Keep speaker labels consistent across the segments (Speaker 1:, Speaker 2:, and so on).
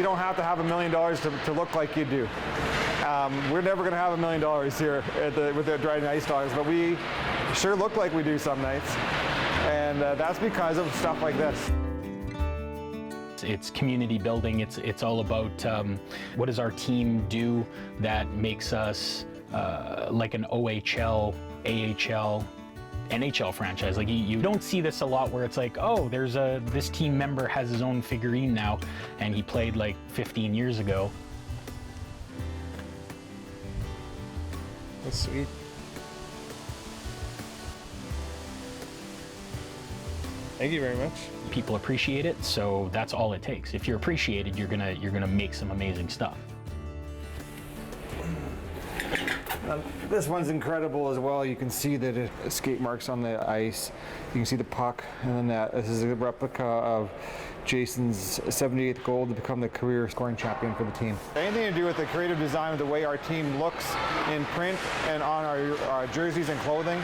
Speaker 1: You don't have to have $1 million to look like you do. We're never going to have $1 million here with the Dryden Ice Dogs, but we sure look like we do some nights. And that's because of stuff like this.
Speaker 2: It's community building. It's all about what does our team do that makes us like an OHL, AHL, NHL franchise. Like you don't see this a lot where it's like, oh, this team member has his own figurine now and he played like 15 years ago.
Speaker 3: That's sweet. Thank you very much.
Speaker 2: People appreciate it, so that's all it takes. If you're appreciated, you're gonna make some amazing stuff.
Speaker 1: This one's incredible as well. You can see that it escape marks on the ice. You can see the puck, and then this is a replica of Jason's 78th goal to become the career scoring champion for the team. Anything to do with the creative design of the way our team looks in print and on our jerseys and clothing,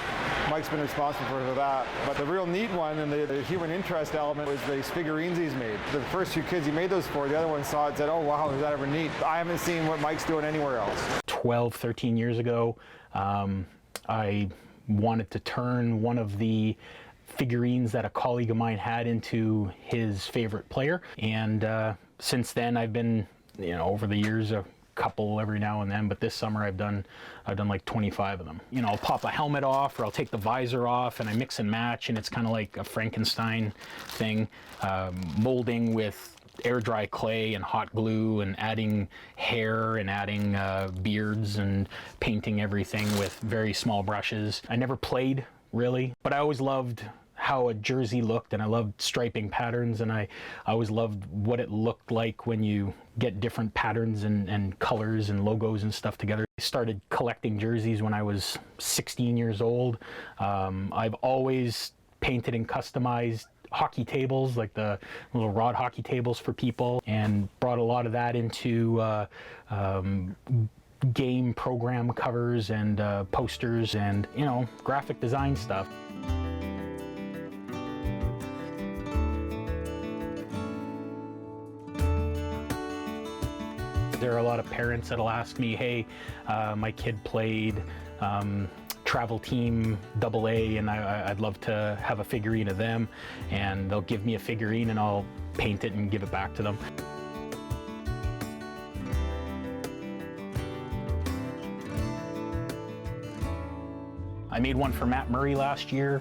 Speaker 1: Mike's been responsible for that. But the real neat one and the human interest element was these figurines he's made. The first few kids he made those for, the other ones saw it and said, oh wow, is that ever neat? I haven't seen what Mike's doing anywhere else.
Speaker 2: 12, 13 years ago, I wanted to turn one of the figurines that a colleague of mine had into his favorite player, and since then I've been, over the years, a couple every now and then, but this summer I've done like 25 of them. I'll pop a helmet off, or I'll take the visor off, and I mix and match, and it's kind of like a Frankenstein thing, molding with air dry clay and hot glue, and adding hair and adding beards and painting everything with very small brushes. I never played really, but I always loved how a jersey looked, and I loved striping patterns, and I always loved what it looked like when you get different patterns and colors and logos and stuff together. I started collecting jerseys when I was 16 years old. I've always painted and customized hockey tables, like the little rod hockey tables for people, and brought a lot of that into game program covers and posters and graphic design stuff. There are a lot of parents that'll ask me, hey, my kid played travel team AA, and I'd love to have a figurine of them, and they'll give me a figurine and I'll paint it and give it back to them. I made one for Matt Murray last year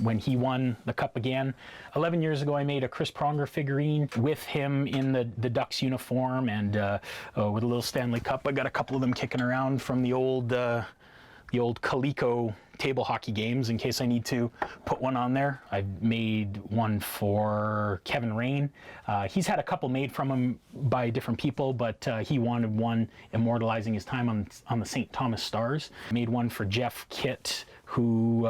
Speaker 2: when he won the Cup again. 11 years ago, I made a Chris Pronger figurine with him in the Ducks uniform and with a little Stanley Cup. I got a couple of them kicking around from the old Coleco table hockey games in case I need to put one on there. I've made one for Kevin Rain. He's had a couple made from him by different people, but he wanted one immortalizing his time on the St. Thomas Stars. Made one for Jeff Kitt, who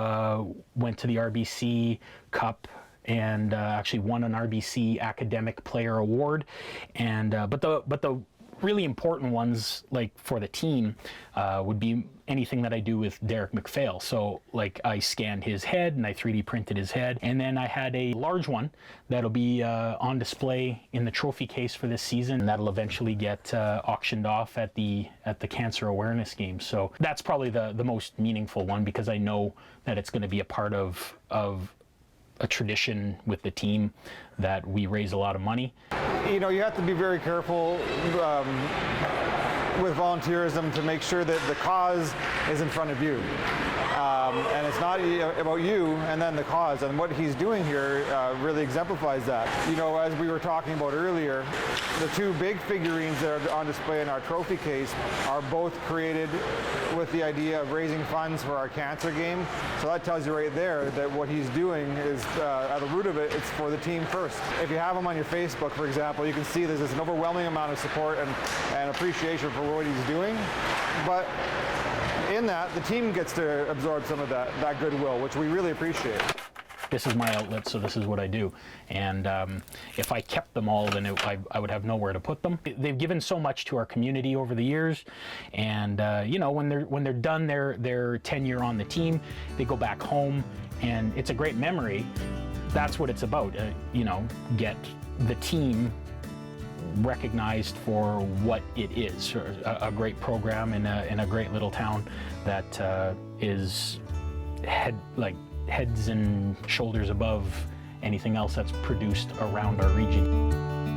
Speaker 2: went to the RBC Cup and actually won an RBC Academic Player Award. And but the really important ones, like for the team, would be anything that I do with Derek McPhail. So like I scanned his head and I 3D printed his head, and then I had a large one that'll be on display in the trophy case for this season, and that'll eventually get auctioned off at the Cancer Awareness Games. So that's probably the most meaningful one, because I know that it's going to be a part of a tradition with the team that we raise a lot of money.
Speaker 1: You have to be very careful with volunteerism to make sure that the cause is in front of you. And it's not about you and then the cause. And what he's doing here really exemplifies that. As we were talking about earlier, the two big figurines that are on display in our trophy case are both created with the idea of raising funds for our cancer game. So that tells you right there that what he's doing is, at the root of it, it's for the team first. If you have him on your Facebook, for example, you can see there's an overwhelming amount of support and appreciation for what he's doing. But in that, the team gets to absorb some of that goodwill, which we really appreciate.
Speaker 2: This is my outlet, so this is what I do. And if I kept them all, then I would have nowhere to put them. They've given so much to our community over the years, and when they're done their tenure on the team, they go back home, and it's a great memory. That's what it's about. Get the team recognized for what it is, a great program in a great little town that is heads and shoulders above anything else that's produced around our region.